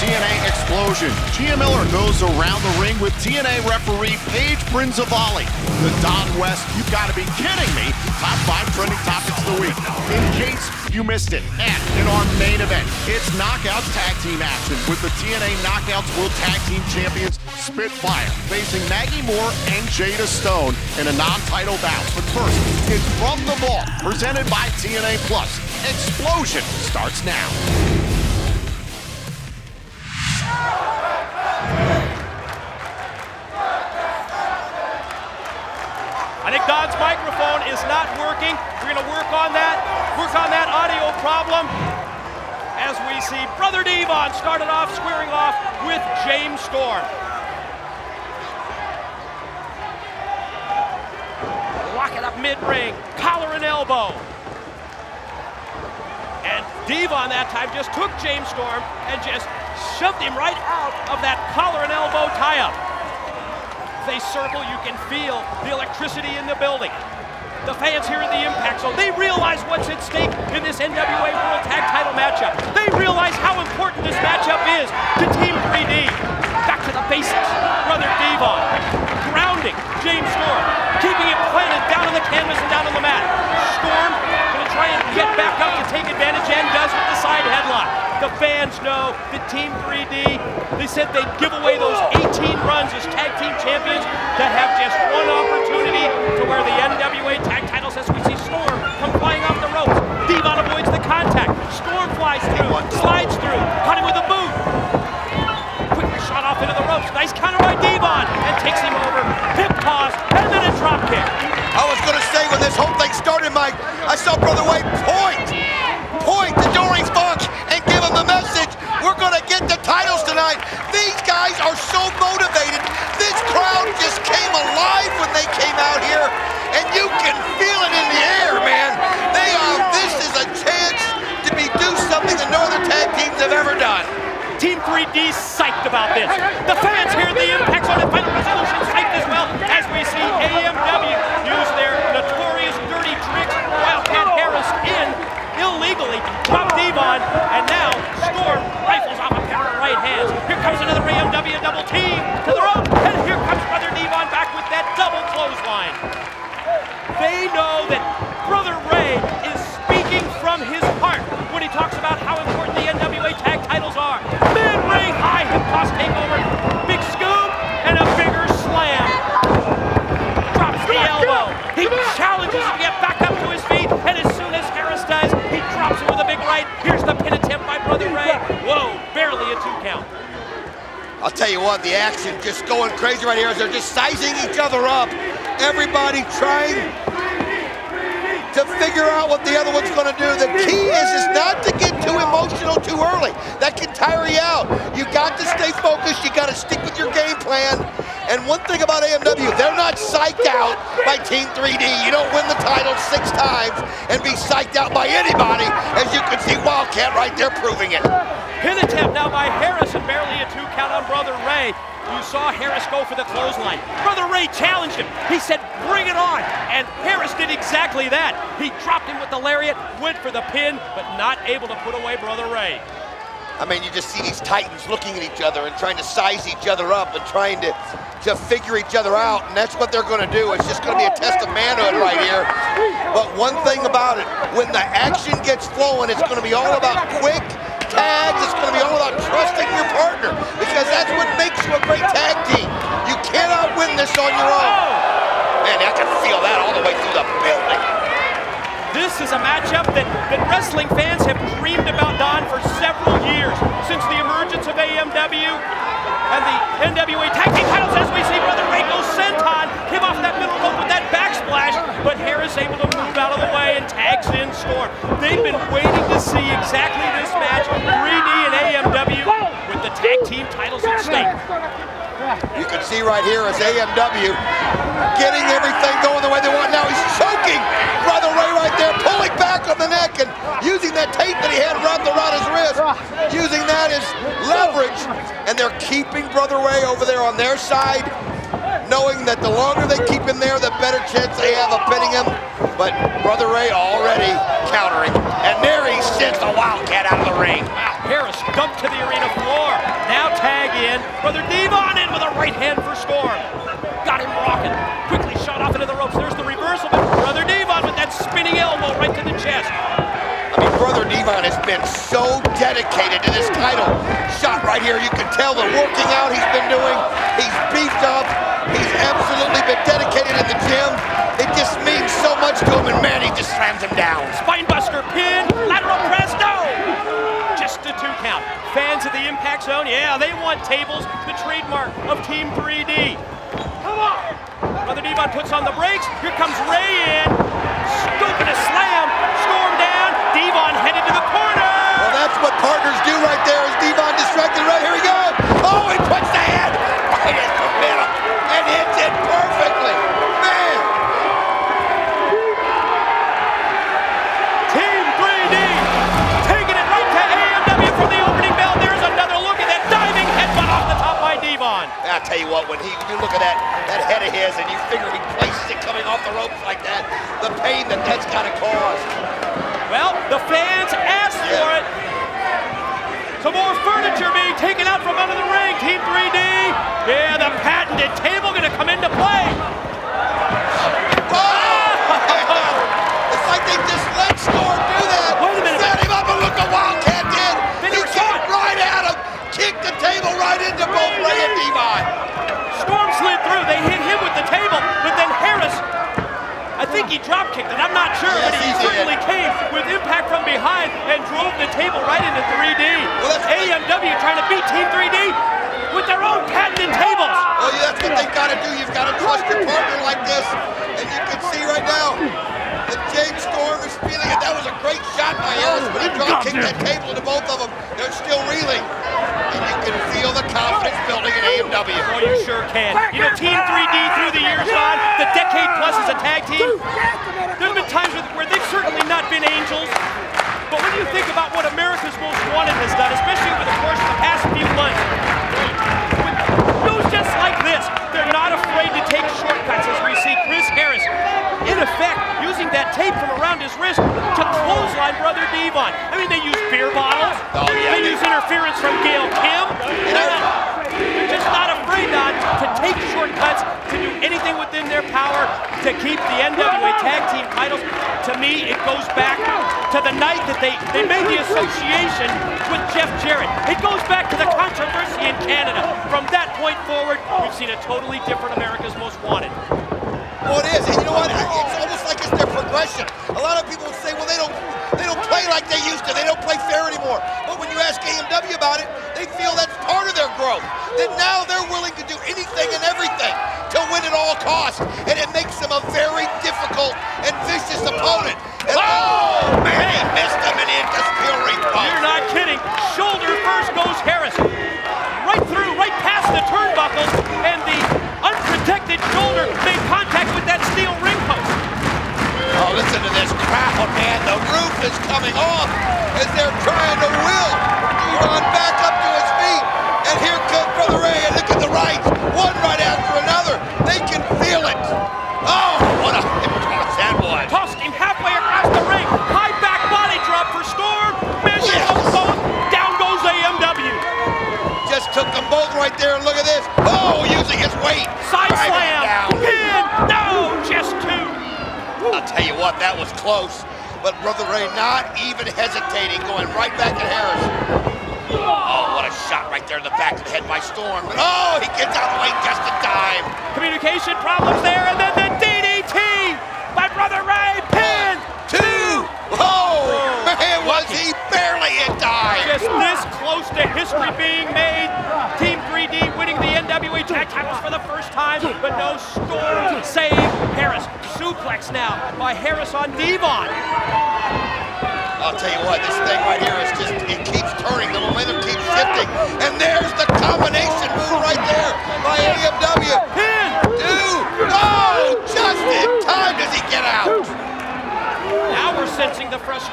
TNA Xplosion. Gia Miller goes around the ring with TNA referee Paige Prinzivalli. The Don West, you've got to be kidding me. Top 5 trending topics of the week. In case you missed it. And in our main event, it's Knockouts Tag Team action with the TNA Knockouts World Tag Team Champions Spitfire facing Maggie Moore and Jada Stone in a non-title bout. But first, it's From the Vault, presented by TNA Plus. Xplosion starts now. I think Don's microphone is not working. We're going to work on that audio problem. As we see Brother Devon started off squaring off with James Storm. Lock it up mid-ring, collar and elbow. And Devon that time just took James Storm and just shoved him right out of that collar and elbow tie-up. They circle, you can feel the electricity in the building. The fans here at the Impact Zone, they realize what's at stake in this NWA World Tag Title matchup. They realize how important this matchup is to Team 3D. Back to the basics. Brother Devon grounding James Storm, keeping him planted down on the canvas and down on the mat. Storm going to try and get back up to take advantage, and does with the side headlock. The fans know that Team 3D, they said they'd give away those 18 runs as tag team champions to have just one opportunity to wear the NWA tag titles, as we see Storm come flying off the ropes. Devon avoids the contact. Storm flies through, slides through, caught him with a boot. Quickly shot off into the ropes. Nice counter by Devon, and takes him over. Hip toss, and then a drop kick. I was going to say, when this whole thing started, Mike, I saw Brother Wade point to Dory's Funk and give him the message, we're going to get the titles tonight. These guys are so motivated. This crowd just came alive when they came out here, and you can feel it in the air, man. This is a chance to do something that no other tag teams have ever done. Team 3D psyched about this. The fans here at the Impact Zone at Final Resolution psyched as well, as we see AMW use their notorious dirty tricks. Wildcat Harris in illegally, drop Devon, and now Storm rifles off a pair of right hands. Here comes another AMW double team to the rope, and here comes Brother Devon back with that double clothesline. They know that Brother Ray is speaking from his heart when he talks about how important the NWA tag titles are. Mid-ring high hip toss takeover, big scoop, and a bigger slam. Drops the elbow. He challenges to get back up to his feet, and as soon as Harris does, he drops him with a big right. Here's the pin attempt by Brother Ray. Whoa, barely a 2 count. I'll tell you what, the action just going crazy right here as they're just sizing each other up. Everybody trying to figure out what the other one's going to do. The key is not to get too emotional too early. That can tire you out. You got to stay focused. You got to stick with your game plan. And one thing about AMW, they're not psyched out by Team 3D. You don't win the title 6 times and be psyched out by anybody. As you can see, Wildcat right there proving it. Pin attempt now by Harris, and barely a 2 count on Brother Ray. You saw Harris go for the clothesline. Brother Ray challenged him. He said, bring it on. And Harris did exactly that. He dropped him with the lariat, went for the pin, but not able to put away Brother Ray. I mean, you just see these titans looking at each other and trying to size each other up and trying to figure each other out, and that's what they're going to do. It's just going to be a test of manhood right here. But one thing about it, when the action gets flowing, it's going to be all about quick tags. It's going to be all about trusting your partner, because that's what makes you a great tag team. You cannot win this on your own. Man, I can feel that all the way through the building. This is a matchup that wrestling fans have dreamed about, Don, for several years, since the emergence of AMW and the NWA Tag Team titles. As we see Brother Ray go senton, him off that middle rope with that backsplash, but Harris able to move out of the way and tags in Storm. They've been waiting to see exactly this match, 3D and AMW, with the tag team titles at stake. You can see right here as AMW getting everything going the way they want. Now he's choking Brother Ray right there, pulling back on the neck and using that tape that he had wrapped around his wrist, using that as leverage. And they're keeping Brother Ray over there on their side, knowing that the longer they keep him there, the better chance they have of pinning him. But Brother Ray already countering. And there he sends the Wildcat out of the ring. Wow, Harris dumped to the arena floor. Now tag in. Brother Devon in with a right hand for Storm. Got him rocking. Quickly shot off into the ropes. There's the reversal. But Brother Devon with that spinning elbow right to the chest. I mean, Brother Devon has been so dedicated to this title shot right here. You can tell the working out he's been doing. He's beefed up. He's absolutely been dedicated in the gym. It just means so much to him, and man, he just slams him down. Spinebuster pin, lateral press, no! Just a 2 count. Fans of the Impact Zone, yeah, they want tables, the trademark of Team 3D. Come on! Brother Devon puts on the brakes. Here comes Ray in. Scooping a slam. Storm down. Devon headed to the corner. Well, that's what partners do right there. Is Devon distracted? Right here we go. Oh, he puts the head right in the middle and hits it perfectly. Man. Team 3D taking it right to AMW from the opening bell. There's another look at that diving headbutt off the top by Devon. I'll tell you what, when you look at that head of his and you figure he places it coming off the ropes like that, the pain that's got to cause. Well, the fans asked for it. Some more furniture being taken out from under the ring. Team 3D. Yeah, the patented table going to come into play. Oh! It's like they just let Storm do that. Wait a minute. Set him up and look what Wildcat did. They He never saw came it. right at him, kicked the table right into both Ray and Devon. Storm slid through. They hit him with the table, but then Harris, I think he drop kicked it. I'm not sure, Yes, but he he did. certainly came with impact from behind and drove the table right into 3D. Well, that's- AMW trying to beat Team 3D with their own patented tables. Well, yeah, that's what they've got to do. You've got to trust your partner like this. And you can see right now that James Storm is feeling it. That was a great shot by Harris, but he drop kicked that table into both of them. They're still reeling. And you can feel the confidence building in AMW. Oh, you sure can. You know, Team 3D through the years on, the decade plus as a tag team, there's been times where they've certainly not been angels. But when you think about what America's Most Wanted has done, especially over the course of the past few months, with news just like this, they're not afraid to take shortcuts as we see Chris Harris, in effect, using that tape from around his wrist to clothesline Brother Devon. I mean, they use beer bottles. Oh, yeah, they use interference from Gail Kim. They're just not afraid to take shortcuts, to do anything within their power to keep the NWA Tag Team titles. To me, it goes back to the night that they made the association with Jeff Jarrett. It goes back to the controversy in Canada. From that point forward, we've seen a totally different America's Most Wanted. Well, it is, and you know what? It's almost like it's their progression. A lot of people say, well, they don't play like they used to. They don't play fair anymore. But when you ask AMW about it, they feel that's part of their growth. That now they're willing to do anything and everything to win at all costs, and it makes them a very difficult and vicious opponent. And oh, man, he missed him and into steel ring post. You're not kidding. Shoulder first goes Harris. Right through, right past the turnbuckles, and the unprotected shoulder made contact with that steel ring post. Oh, listen to this crowd, man. The roof is coming off as they're trying to will Devon back up to his feet. And here comes Brother Ray, and look at the rights. One right after another. They can feel it. Oh, what a hip toss that was. Tossed him halfway across the ring. High back body drop for Storm. Measures them both. Down goes AMW. Just took them both right there, and look at this. Oh, using his weight. Side Driving slam. down. Pin. No, just 2. I'll tell you what, that was close. But Brother Ray not even hesitating, going right back at Harris. Oh, what a shot right there in the back of the head by Storm. But oh, he gets out of the way just in time. Communication problems there, and then the DDT by Brother Ray. Pin. 2. Oh, man, was he barely in time. Just this close to history being made. Team 3D winning the NWA Tag Titles for the first time, but no, Storm save Harris. Suplex now by Harris on Devon. I'll tell you what, this thing right here is just, it keeps turning. The momentum keeps shifting. And there's the combination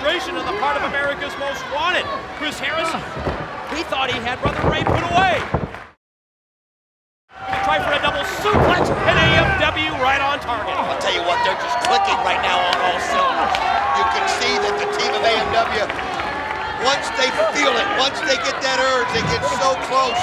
frustration on the part of America's Most Wanted. Chris Harris, he thought he had Brother Ray put away. Gonna try for a double suplex and AMW right on target. I'll tell you what, they're just clicking right now on all cylinders. You can see that the team of AMW, once they feel it, once they get that urge, they get so close.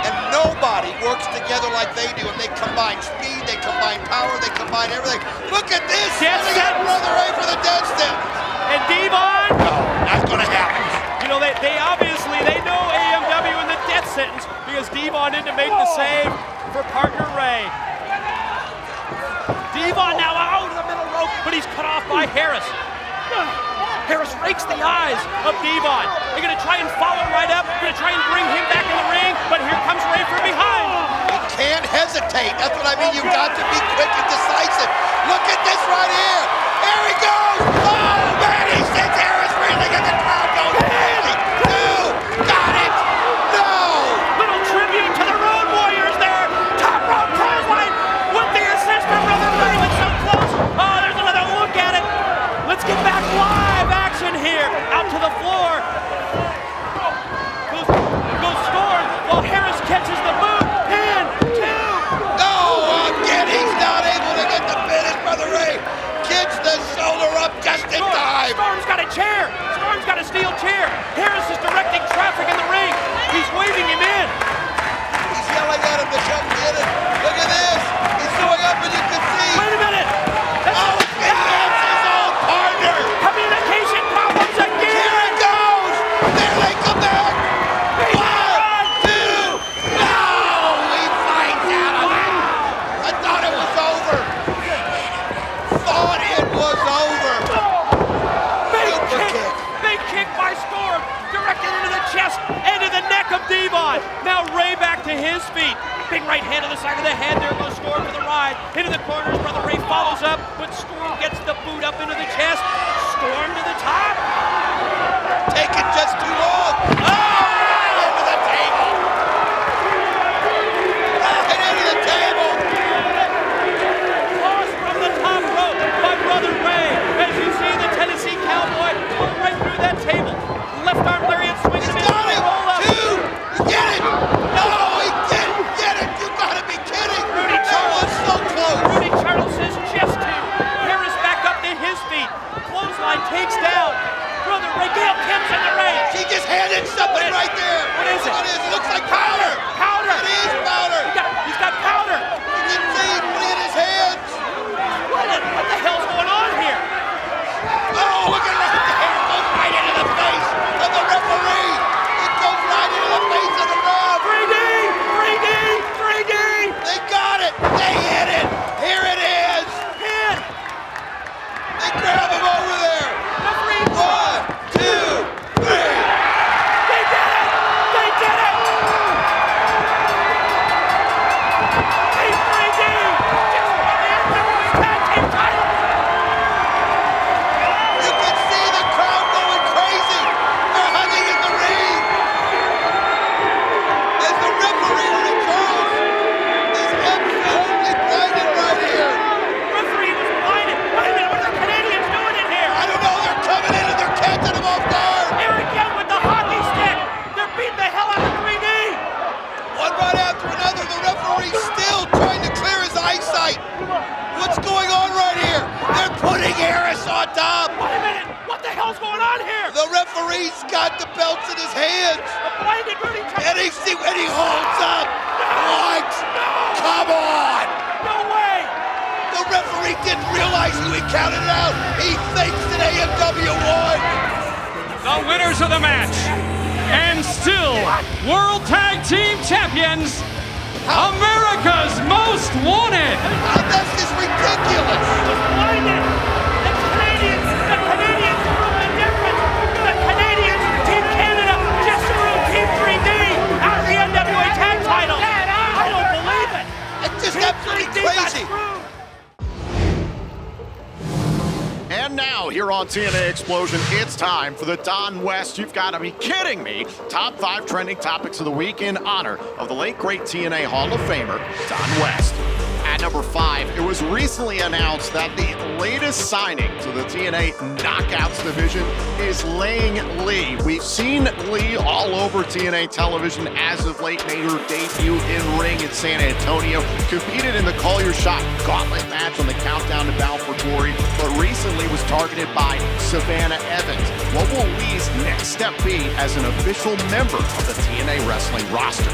And nobody works together like they do. And they combine speed, they combine power, they combine everything. Look at this! Death They got Brother Ray for the death sentence. And Devon! No, not gonna happen. You know, they obviously, they know AMW in the death sentence because Devon didn't make the save for partner Ray. Devon now out of the middle rope, but he's cut off by Harris. Harris rakes the eyes of Devon. They're gonna try and follow right up, gonna try and bring him back in the ring, but here comes Ray from behind. You can't hesitate. That's what I mean. You've got to be quick and decisive. Look at this right here. Here he goes. Oh, man, he sends Harris reeling and the crowd goes crazy. Two, got it. No. Little tribute to the Road Warriors there. Top rope clothesline with the assist from Brother Ray, but so close. Oh, there's another look at it. Let's get back live action here. Out to the floor. Goes Storm while Harris catches the boot. And two. No, again, he's not able to get the finish. Brother Ray gets the shoulder up just in time. Storm's got a chair. Storm's got a steel chair. Harris is directing traffic in the ring. He's waving him in. He's yelling at him to come get it. Look at this. He's going up and you can see. Wait a minute. Oh, it's his old partner. Communication problems again. Here it goes. There they come back. One, two. No, he finds out of it. I thought it was over. Thought it was over. Big kick by Storm, directed into the chest, into the neck of Devon. Now Ray back to his feet. Big right hand on the side of the head. There goes Storm for the ride. Into the corners, Brother Ray follows up, but Storm gets the boot up into the chest. Storm to the top. Taking just too long. Oh, into the table. Right into the table. Lost from the top rope by Brother Ray. As you see the Tennessee Cowboy go right through that table. Left arm lariat swing. He's got it. Two. You get it. No, he didn't get it. You gotta be kidding. That was so close. Rudy Charles says just two. Harris back up to his feet. Clothesline takes down Brother Ray. Gail Kim's in the ring. She just handed something right there. What is it? What is it? It looks like powder. Powder. It is powder. He's got powder. You can see it putting it in his hands. What the hell's going on here? Oh, look at that. The hair goes right into the face of the referee. It goes right into the face of the ref. 3D. They got it. They hit it. Here it is. Pin. They grab him over there. Referee. 1, 2, 3. They did it. Team 3D just won the Individual Tag Team title. You can see the crowd going crazy. They're hugging in the ring. As the referee, Rudy Charles, is absolutely blinded right here. Referee was blinded. Wait a minute, what are the Canadians doing in here? I don't know, they're coming in and they're catching him off guard. Here again with the hockey stick. They're beating the hell out of 3D. One right after another, the referee still trying to clear his eyesight. What's going on right here? They're putting Harris on top. Wait a minute, what the hell's going on here? The referee's got the belts in his hands. The blinded Rudy Charles. And he holds up. What? Come on. No way. The referee didn't realize who he counted out. He thinks that AMW won. The winners of the match, and still World Tag Team Champions, America's Most Wanted. That's just ridiculous. Blinded. The Canadians proved the difference. The Canadians, Team Canada, just screwed Team 3D out of the NWA Tag title. I don't believe it. It's just Team absolutely 3D got crazy. screwed. And now, here on TNA Xplosion, it's time for the Don West. You've got to be kidding me. Top 5 trending topics of the week in honor of the late, great TNA Hall of Famer, Don West. At At number 5, it was recently announced that the latest signing to the TNA Knockouts division is Lang Lee. We've seen Lee all over TNA television as of late, made her debut in ring in San Antonio, competed in the Call Your Shot gauntlet match on the Countdown to Battle for Glory, but recently was targeted by Savannah Evans. What will Lee's next step be as an official member of the TNA wrestling roster?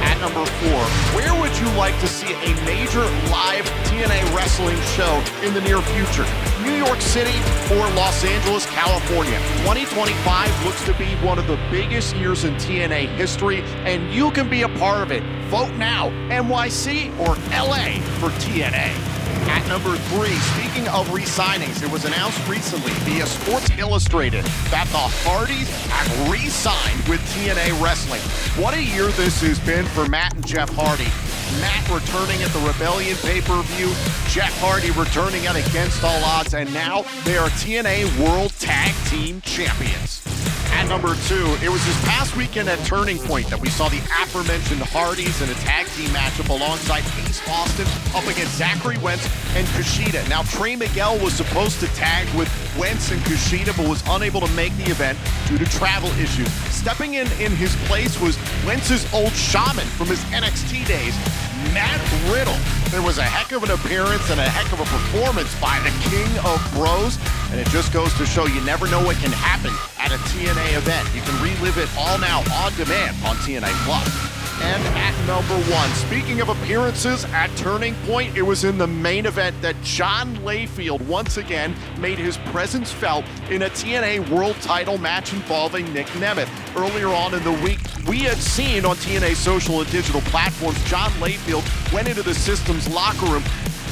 At number 4, where would you like to see a major live TNA wrestling show in the near future? New York City or Los Angeles, California? 2025 looks to be one of the biggest years in TNA history, and you can be a part of it. Vote now, NYC or LA for TNA. At number 3, speaking of re-signings, it was announced recently via Sports Illustrated that the Hardys have re-signed with TNA Wrestling. What a year this has been for Matt and Jeff Hardy. Matt returning at the Rebellion pay-per-view, Jeff Hardy returning at Against All Odds, and now they are TNA World Tag Team Champions. At number 2, it was this past weekend at Turning Point that we saw the aforementioned Hardys in a tag team matchup alongside Ace Austin up against Zachary Wentz and Kushida. Now, Trey Miguel was supposed to tag with Wentz and Kushida, but was unable to make the event due to travel issues. Stepping in his place was Wentz's old shaman from his NXT days, Matt Riddle. There was a heck of an appearance and a heck of a performance by the King of Bros, and it just goes to show you never know what can happen at a TNA event. You can relive it all now on demand on TNA Plus. And at number 1, speaking of appearances at Turning Point, it was in the main event that John Layfield once again made his presence felt in a TNA World Title match involving Nick Nemeth. Earlier on in the week, we had seen on TNA social and digital platforms, John Layfield went into the system's locker room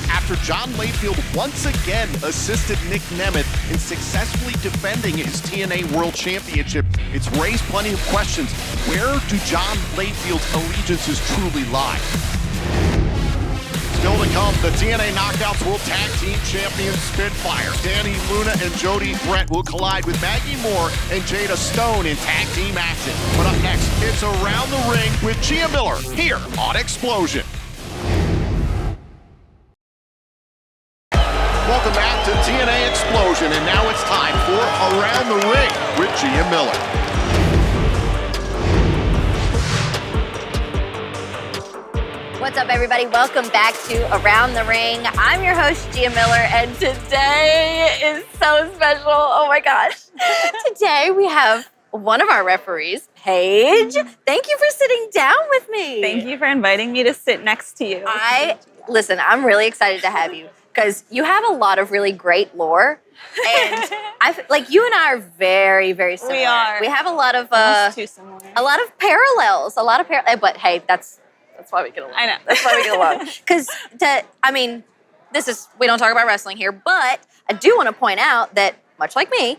after John Layfield once again assisted Nick Nemeth in successfully defending his TNA World Championship. It's raised plenty of questions. Where do John Layfield's allegiances truly lie? Still to come, the TNA Knockouts World Tag Team Champions Spitfire, Danny Luna and Jody Brett will collide with Maggie Moore and Jada Stone in tag team action. But up next, it's Around the Ring with Gia Miller here on Xplosion. Welcome back to TNA Xplosion, and now it's time for Around the Ring with Gia Miller. What's up, everybody? Welcome back to Around the Ring. I'm your host, Gia Miller, and today is so special. Oh my gosh. Today we have one of our referees, Paige. Thank you for sitting down with me. Thank you for inviting me to sit next to you. Listen, I'm really excited to have you because you have a lot of really great lore. And you and I are very, very similar. We are. We have a lot of almost too similar. A lot of parallels. But hey, that's why we get along. I know. That's why we get along. Because we don't talk about wrestling here, but I do want to point out that much like me,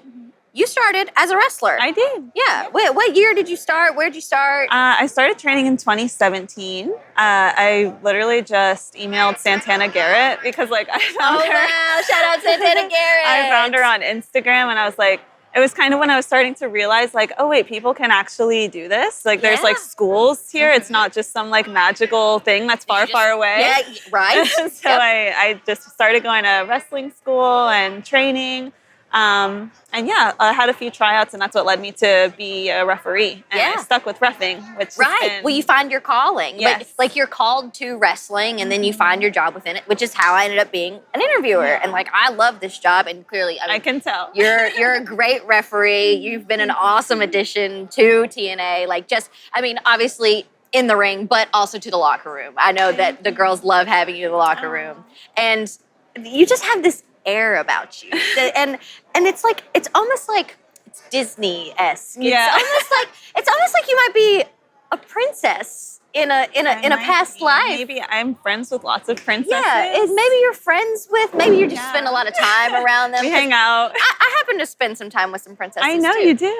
you started as a wrestler. I did. Yeah. What year did you start? Where did you start? I started training in 2017. I literally just emailed Santana Garrett because I found her. Wow. Shout out Santana Garrett. I found her on Instagram and I was like, it was kind of when I was starting to realize oh wait, people can actually do this. There's schools here. It's not just some magical thing that's far away. Yeah, right. So I just started going to wrestling school and training. I had a few tryouts, and that's what led me to be a referee. And I stuck with reffing, which Well, you find your calling. Yes. But you're called to wrestling, and then you find your job within it, which is how I ended up being an interviewer. And I love this job, and clearly, I can tell. You're a great referee. You've been an awesome addition to TNA. Obviously in the ring, but also to the locker room. I know that the girls love having you in the locker room, and you just have this air about you, and it's almost like it's Disney-esque. Yeah. It's almost like you might be a princess in a past life. Maybe I'm friends with lots of princesses. Yeah, maybe you're friends with. Maybe you just spend a lot of time around them. We hang out. I happen to spend some time with some princesses. I know too. you do.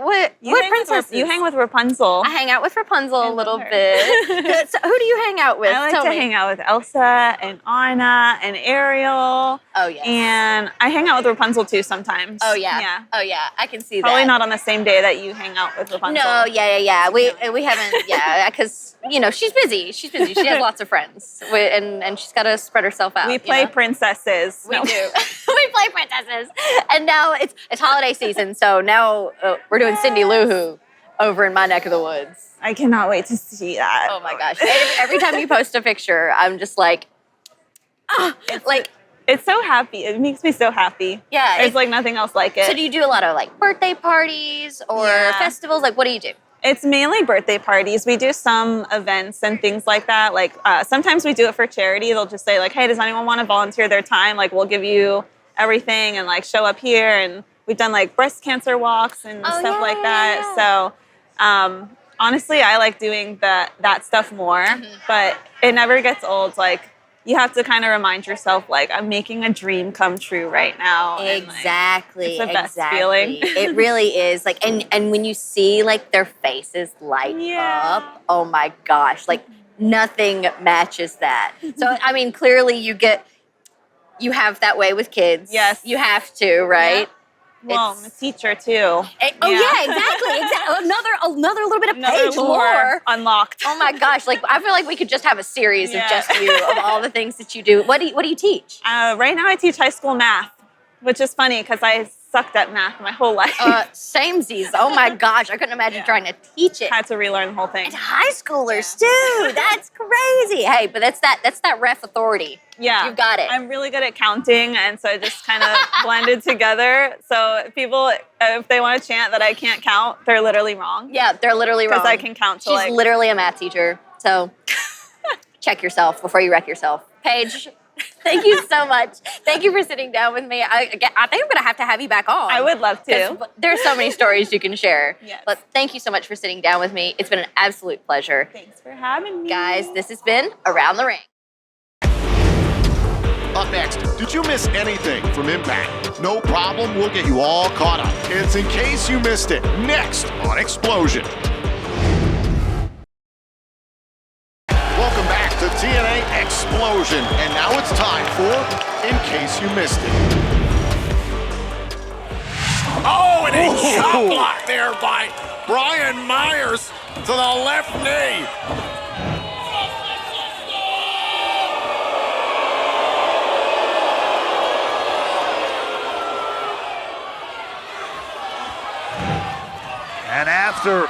What princesses? You hang with Rapunzel. I hang out with Rapunzel a little bit. So who do you hang out with? I like to hang out with Elsa and Anna and Ariel. Oh, yeah. And I hang out with Rapunzel too sometimes. Oh, yeah. Yeah. Oh, yeah. I can see Probably that. not on the same day that you hang out with Rapunzel. No, yeah. We haven't, because, she's busy. She's busy. She has lots of friends. And she's got to spread herself out. We play princesses. We do. We play princesses. And now it's holiday season, so now we're doing Cindy Lou Who over in my neck of the woods. I cannot wait to see that. Oh, my gosh. Every time you post a picture, I'm just like, It's so happy. It makes me so happy. Yeah. There's like nothing else like it. So do you do a lot of like birthday parties or festivals? Like, what do you do? It's mainly birthday parties. We do some events and things like that. Like sometimes we do it for charity. They'll just say like, hey, does anyone want to volunteer their time? Like we'll give you everything and like show up here. And we've done like breast cancer walks and stuff like that. So honestly, I like doing that stuff more, but it never gets old. Like you have to kind of remind yourself, like, I'm making a dream come true right now. Exactly. And, like, it's the best feeling. It really is. Like, and when you see like their faces light up, oh my gosh, like nothing matches that. So I mean, clearly you have that way with kids. Yes. You have to, right? Yeah. Well, I'm a teacher too. Yeah, exactly. Another little bit of Paige lore unlocked. Oh my gosh! Like I feel like we could just have a series of just you of all the things that you do. What do you teach? Right now, I teach high school math, which is funny because I sucked at math my whole life. Samesies. Oh my gosh! I couldn't imagine trying to teach it. Had to relearn the whole thing. And high schoolers too. That's crazy. Hey, but that's that ref authority. Yeah, you've got it. I'm really good at counting, and so it just kind of blended together. So people, if they want to chant that I can't count, they're literally wrong. Yeah, they're literally wrong. Because I can count to She's literally a math teacher. So check yourself before you wreck yourself. Paige, thank you so much. Thank you for sitting down with me. I think I'm going to have you back on. I would love to. There's so many stories you can share. Yes. But thank you so much for sitting down with me. It's been an absolute pleasure. Thanks for having me. Guys, this has been Around the Ring. Up next, did you miss anything from Impact? No problem, we'll get you all caught up. It's In Case You Missed It, next on Xplosion. Welcome back to TNA Xplosion, and now it's time for In Case You Missed It. Oh, and a shot block there by Brian Myers to the left knee. And after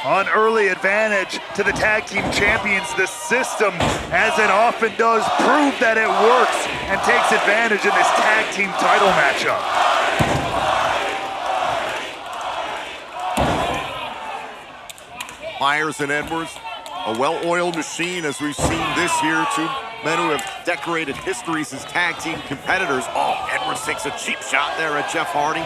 an early advantage to the tag team champions, the system, as it often does, prove that it works and takes advantage in this tag team title matchup. Myers and Edwards, a well-oiled machine as we've seen this year. Two men who have decorated histories as tag team competitors. Oh, Edwards takes a cheap shot there at Jeff Hardy.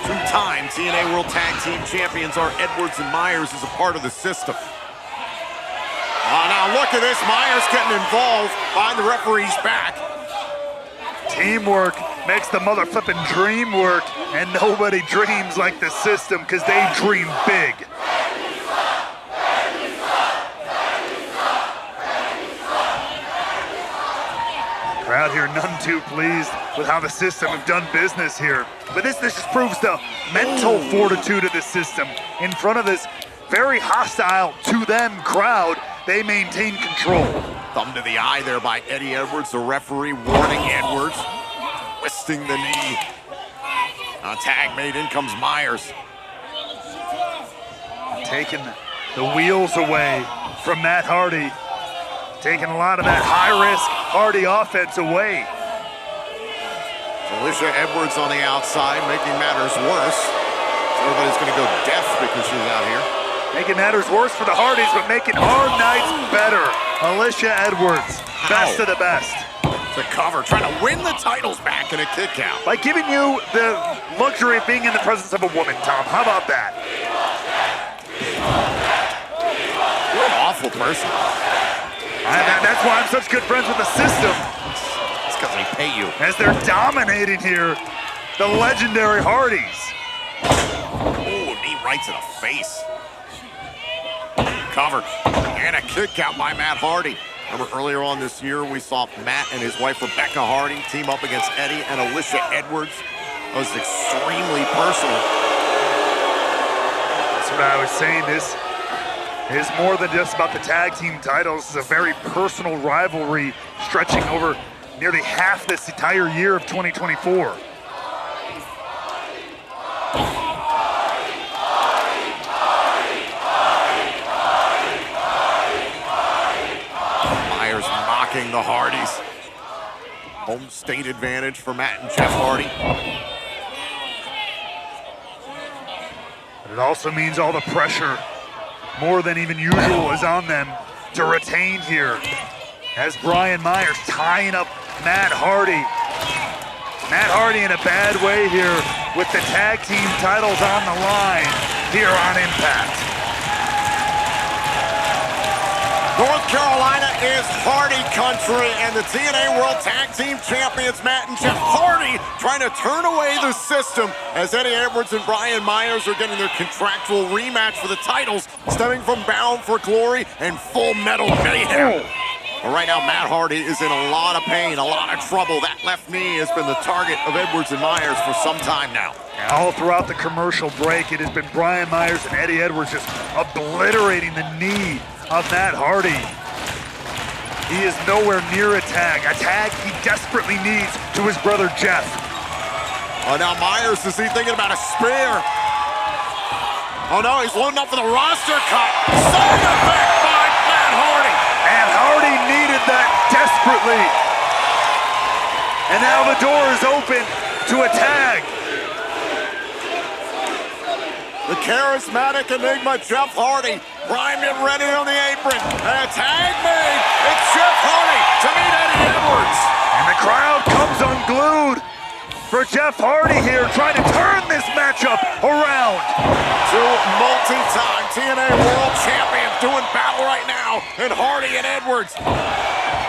Two-time TNA World Tag Team Champions are Edwards and Myers as a part of the system. Oh, now look at this. Myers getting involved behind the referee's back. Teamwork makes the mother flipping dream work, and nobody dreams like the system because they dream big. Crowd here none too pleased with how the system have done business here. But this just proves the mental fortitude of the system. In front of this very hostile to them crowd, they maintain control. Thumb to the eye there by Eddie Edwards, the referee warning Edwards. Twisting the knee. Tag made, in comes Myers. Taking the wheels away from Matt Hardy. Taking a lot of that high-risk Hardy offense away. Alicia Edwards on the outside, making matters worse. Everybody's going to go deaf because she's out here. Making matters worse for the Hardys, but making our nights better. Alicia Edwards, best of the best. The cover, trying to win the titles back in a kick out. By giving you the luxury of being in the presence of a woman, Tom. How about that? You're an awful person. That's why I'm such good friends with the system. It's because they pay you. As they're dominating here, the legendary Hardys. Oh, knee right to the face. Cover, and a kick out by Matt Hardy. Remember earlier on this year, we saw Matt and his wife Rebecca Hardy team up against Eddie and Alicia Edwards. That was extremely personal. That's what I was saying. This is more than just about the tag team titles. This is a very personal rivalry stretching over nearly half this entire year of 2024. Myers mocking the Hardys. Home state advantage for Matt and Jeff Hardy. But it also means all the pressure, more than even usual, is on them to retain here. As Brian Myers tying up Matt Hardy. Matt Hardy in a bad way here with the tag team titles on the line here on Impact. North Carolina is Hardy country, and the TNA World Tag Team Champions Matt and Jeff Hardy trying to turn away the system as Eddie Edwards and Brian Myers are getting their contractual rematch for the titles stemming from Bound for Glory and Full Metal Mayhem. But right now, Matt Hardy is in a lot of pain, a lot of trouble. That left knee has been the target of Edwards and Myers for some time now. All throughout the commercial break, it has been Brian Myers and Eddie Edwards just obliterating the knee of Matt Hardy. He is nowhere near a tag he desperately needs to his brother Jeff. Oh, now Myers, is he thinking about a spear? Oh no, he's loading up for the roster cut. Side effect by Matt Hardy. And Hardy needed that desperately. And now the door is open to a tag. The charismatic Enigma, Jeff Hardy, primed and ready on the apron. And a tag made. It's Jeff Hardy to meet Eddie Edwards. And the crowd comes unglued for Jeff Hardy here, trying to turn this matchup around. Two multi-time TNA World Champions doing battle right now, and Hardy and Edwards.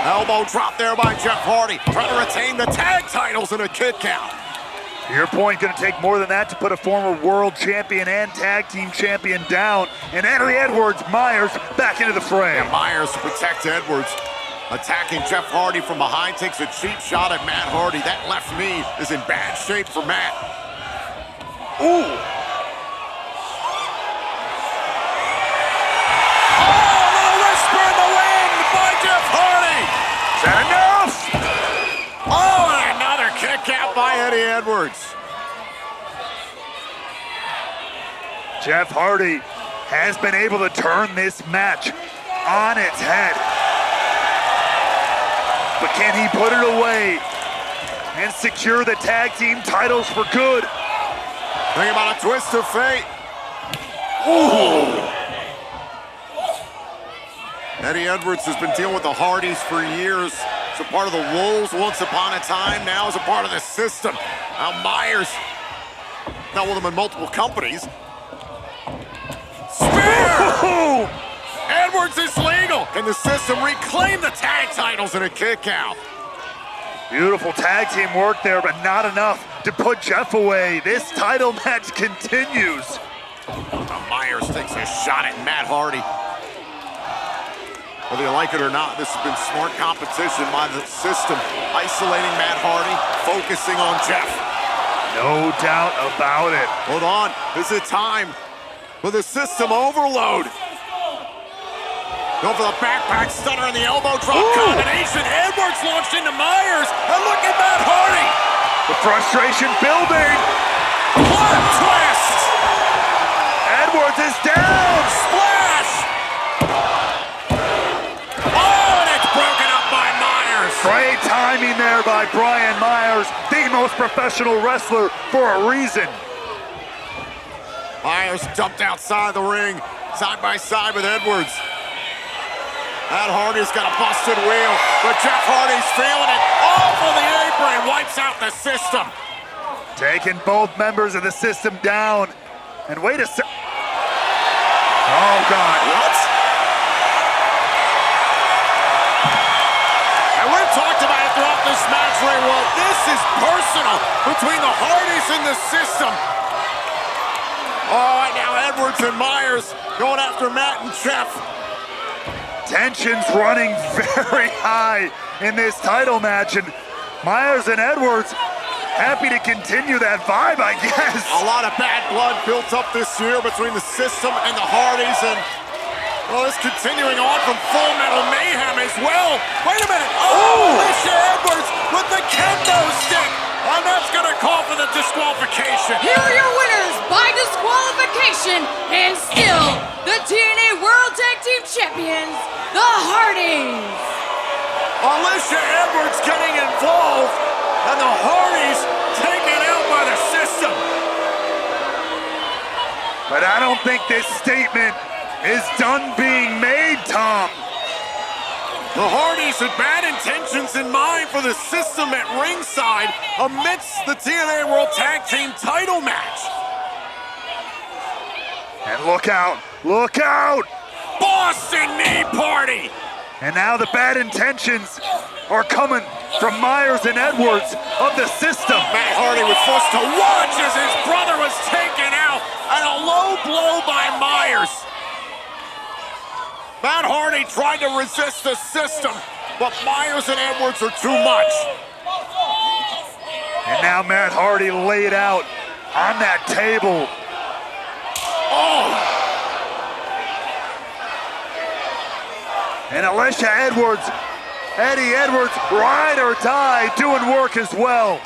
Elbow drop there by Jeff Hardy, trying to retain the tag titles in a kick count. To your point, going to take more than that to put a former world champion and tag team champion down. And Eddie Edwards, Myers back into the fray. And Myers to protect Edwards. Attacking Jeff Hardy from behind, takes a cheap shot at Matt Hardy. That left knee is in bad shape for Matt. Ooh. Oh, little whisper in the wind by Jeff Hardy. Is that enough? Oh, and another kick out by Eddie Edwards. Jeff Hardy has been able to turn this match on its head. But can he put it away and secure the tag team titles for good? Think about a twist of fate. Ooh. Eddie Edwards has been dealing with the Hardys for years. As a part of the Wolves once upon a time, now as a part of the system. Now Myers dealt with them in multiple companies. Spear! Edwards is legal. Can the system reclaim the tag titles in a kick out? Beautiful tag team work there, but not enough to put Jeff away. This title match continues. Now Myers takes a shot at Matt Hardy. Whether you like it or not, this has been smart competition by the system. Isolating Matt Hardy, focusing on Jeff. No doubt about it. Hold on, is it time for the system overload? Go for the backpack stunner and the elbow drop combination. Edwards launched into Myers, and look at Matt Hardy. The frustration building. What twist! Edwards is down. Splash! Oh, and it's broken up by Myers. Great timing there by Brian Myers, the most professional wrestler for a reason. Myers jumped outside the ring, side by side with Edwards. Matt Hardy's got a busted wheel, but Jeff Hardy's feeling it. Off of the apron, wipes out the system. Taking both members of the system down. And wait a sec. Oh, God. What? And we've talked about it throughout this match, Ray. Well, this is personal between the Hardys and the system. All right, now Edwards and Myers going after Matt and Jeff. Tensions running very high in this title match, and Myers and Edwards happy to continue that vibe, I guess. A lot of bad blood built up this year between the System and the Hardys, and well, it's continuing on from Full Metal Mayhem as well. Wait a minute. Oh, Alicia Edwards with the kendo stick. And that's going to call for the disqualification. Here are your winners by disqualification, and still the TNA World Tag Team Champions, the Hardys. Alicia Edwards getting involved, and the Hardys taken out by the System. But I don't think this statement is done being made, Tom. The Hardys had bad intentions in mind for the System at ringside amidst the TNA World Tag Team title match. And look out, look out! Boston Knee Party! And now the bad intentions are coming from Myers and Edwards of the System. Matt Hardy was forced to watch as his brother was taken out, and a low blow by Myers. Matt Hardy tried to resist the System, but Myers and Edwards are too much. And now Matt Hardy laid out on that table. Oh! And Alicia Edwards, Eddie Edwards, ride or die, doing work as well.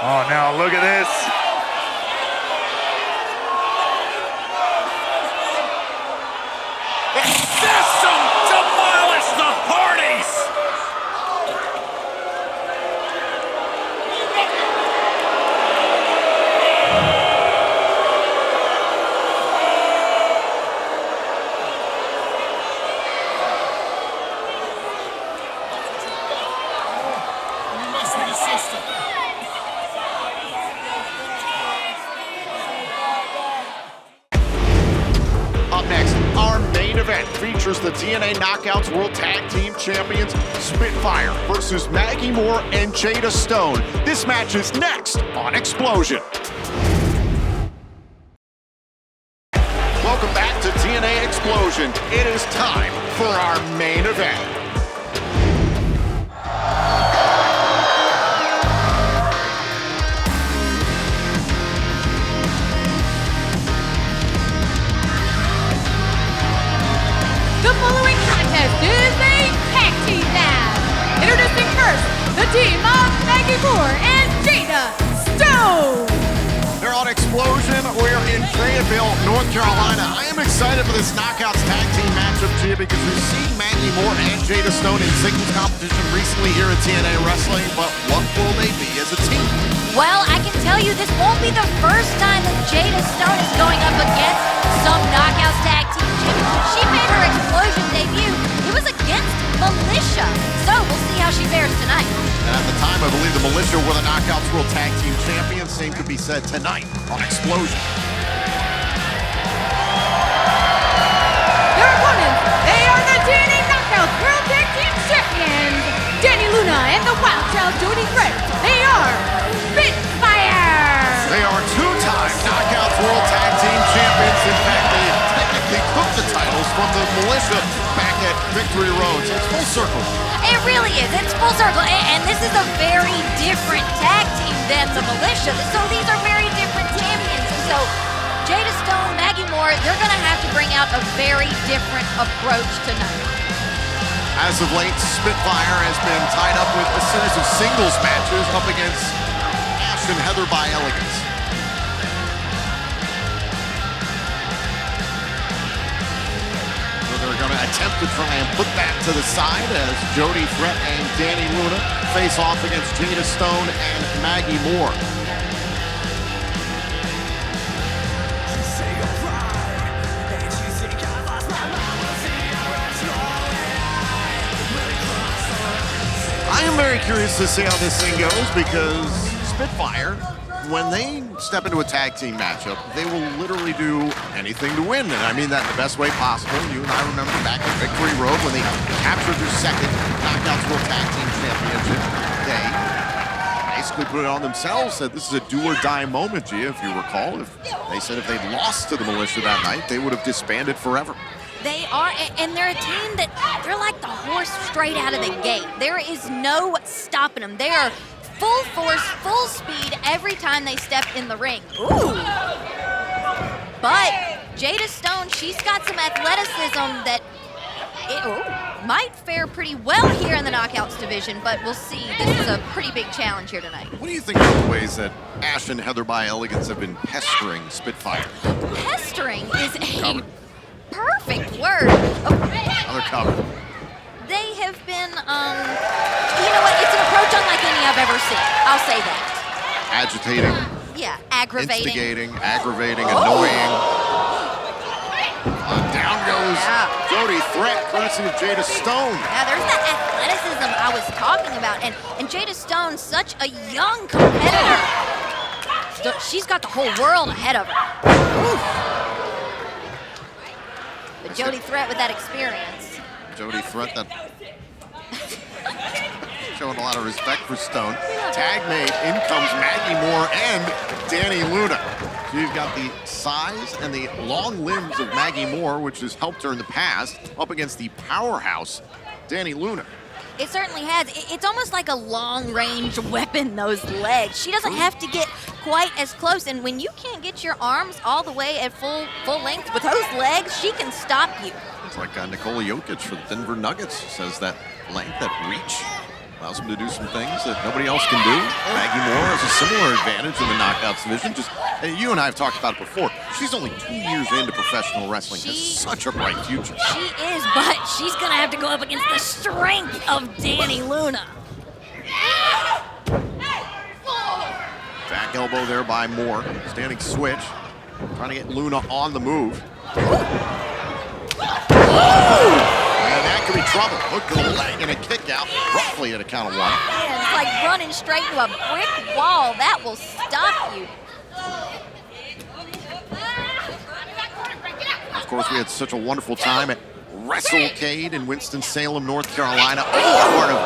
Oh, now look at this. System demolish the Hardys! Up next, our main event features the TNA Knockouts World Tag Team Champions Spitfire versus Maggie Moore and Jada Stone. This match is next on Xplosion. Welcome back to TNA Xplosion. It is time for our main event. The following contest is a tag team match. Introducing first, the team of Maggie Moore and Jada Stone. They're on Xplosion. We're in Fayetteville, North Carolina. I am excited for this Knockouts Tag Team matchup, Gia, because we've seen Maggie Moore and Jada Stone in singles competition recently here at TNA Wrestling, but what will they be as a team? Well, I can tell you this won't be the first time that Jada Stone is going up against some Knockouts Tag Team champions. She made her Xplosion debut. It was against Militia. So we'll see how she fares tonight. And at the time, I believe the Militia were the Knockouts World Tag Team Champions. Same could be said tonight on Xplosion. Their opponents, they are the TNA Knockouts World Tag Team Champions, Danny Luna and the Wild Child Jody Brett. They are Spitfire. They are two-time Knockouts World Tag Team Champions. In fact, they technically took the titles from the Militia back at Victory Road. So it's full circle. It really is. It's full circle. And this is a very different tag team than the Militia. So these are very different champions. And so Jada Stone, Maggie Moore, they're going to have to bring out a very different approach tonight. As of late, Spitfire has been tied up with a series of singles matches up against Ash and Heather by Elegance. So they're going to attempt to try and put that to the side as Jody Brett and Danny Luna face off against Jada Stone and Maggie Moore. I am very curious to see how this thing goes because Spitfire, when they step into a tag team matchup, they will literally do anything to win. And I mean that in the best way possible. You and I remember back at Victory Road when they captured their second Knockouts World Tag Team Championship day. They basically put it on themselves, said this is a do-or-die moment, Gia, if you recall. They said if they'd lost to the Militia that night, they would have disbanded forever. They are, and they're a team that, they're like the horse straight out of the gate. There is no stopping them. They are full force, full speed every time they step in the ring. Ooh. But Jada Stone, she's got some athleticism that might fare pretty well here in the Knockouts division, but we'll see. This is a pretty big challenge here tonight. What do you think of the ways that Ash and Heather by Elegance have been pestering Spitfire? Pestering is a perfect word. Another cover. They have been, you know what? It's an approach unlike any I've ever seen. I'll say that. Agitating. Yeah, aggravating. Instigating, aggravating, annoying. Down goes Jody Threat, courtesy of Jada Stone. Yeah, there's that athleticism I was talking about. And Jada Stone, such a young competitor. She's got the whole world ahead of her. Oof. But Jody Threat with that experience. Jody Threat, that showing a lot of respect for Stone. Tag made, in comes Maggie Moore and Danny Luna. So you've got the size and the long limbs of Maggie Moore, which has helped her in the past, up against the powerhouse, Danny Luna. It certainly has. It's almost like a long-range weapon, those legs. She doesn't have to get quite as close, and when you can't get your arms all the way at full length with those legs, she can stop you. It's like Nikola Jokic for the Denver Nuggets says that length, that reach, allows him to do some things that nobody else can do. Maggie Moore has a similar advantage in the Knockouts division. Just, you and I have talked about it before. She's only 2 years into professional wrestling. Has such a bright future. She is, but she's going to have to go up against the strength of Danny Luna. Back elbow there by Moore. Standing switch. Trying to get Luna on the move. And that could be trouble. Hook to the leg and a kick out, roughly at a count of 1. Yeah, it's like running straight to a brick wall. That will stop you. Of course, we had such a wonderful time at WrestleCade in Winston-Salem, North Carolina. Part of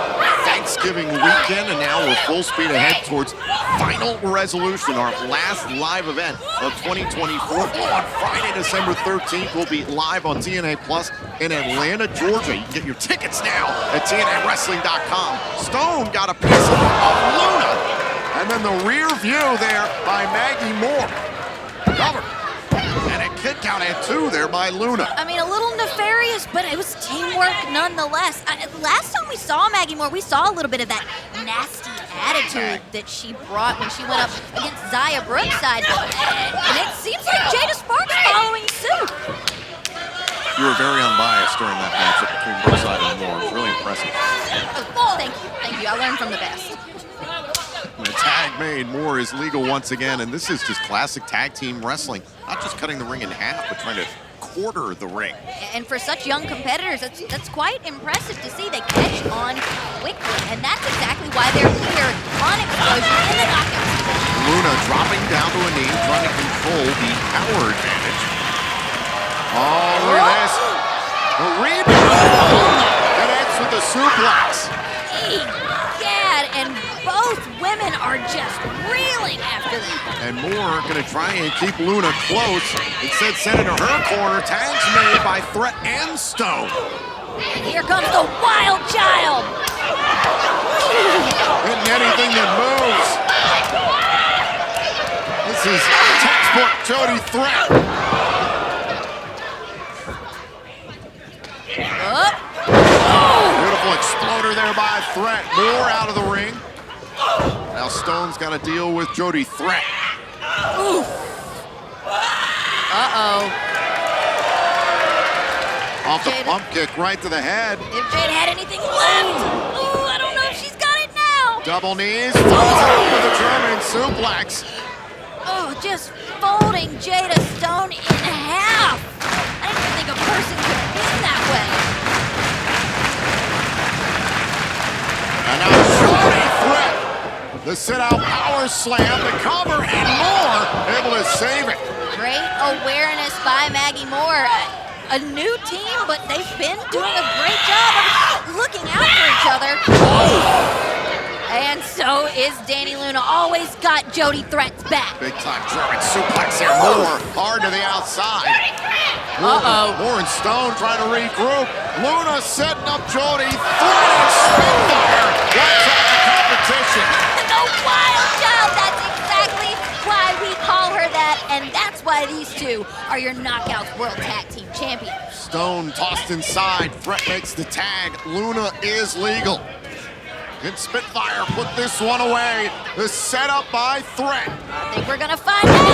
Thanksgiving weekend, and now we're full speed ahead towards Final Resolution, our last live event of 2024. On Friday, December 13th, we'll be live on TNA Plus in Atlanta, Georgia. You can get your tickets now at TNAWrestling.com. Stone got a piece of Luna, and then the rear view there by Maggie Moore. Cover. And a kick out at 2 there by Luna. I mean, a little nefarious, but it was teamwork nonetheless. Last time we saw Maggie Moore, we saw a little bit of that nasty attitude that she brought when she went up against Zaya Brookside. And it seems like Jada Sparks following suit. You were very unbiased during that matchup between Brookside and Moore. It was really impressive. Oh, thank you. Thank you. I learned from the best. The tag made. Moore is legal once again, and this is just classic tag team wrestling. Not just cutting the ring in half, but trying to quarter the ring. And for such young competitors, that's quite impressive to see. They catch on quickly, and that's exactly why they're here on Xplosion in the Knockouts. Luna dropping down to a knee, trying to control the power advantage. Oh, look at this. The rebound connects with the suplex. Egad, and both women are just reeling after that. And Moore going to try and keep Luna close. Instead, send it to her corner. Tags made by Threat and Stone. And here comes the wild child. Hitting anything that moves. This is textbook Jody Threat. Up. Beautiful exploder there by Threat. Moore out of the ring. Now Stone's got to deal with Jody Threat. Oof. Uh-oh. Off the pump kick right to the head. If Jade had anything left. Ooh, I don't know if she's got it now. Double knees. Follows it up with a German suplex. Oh, just folding Jada Stone in half. I didn't even think a person could win that way. And now Jody Threat. The sit-out power slam, the cover, and Moore able to save it. Great awareness by Maggie Moore. A new team, but they've been doing a great job of looking out for each other. And so is Danny Luna. Always got Jody Threat's back. Big time German suplex here. Moore hard to the outside. Moore and Stone trying to regroup. Luna setting up Jody. Threat and Spitfire. What's out the competition? The Wild Child. That's exactly why we call her that. And that's why these two are your Knockouts World Tag Team Champions. Stone tossed inside. Threat makes the tag. Luna is legal. Can Spitfire put this one away? The setup by Threat. I think we're gonna find out.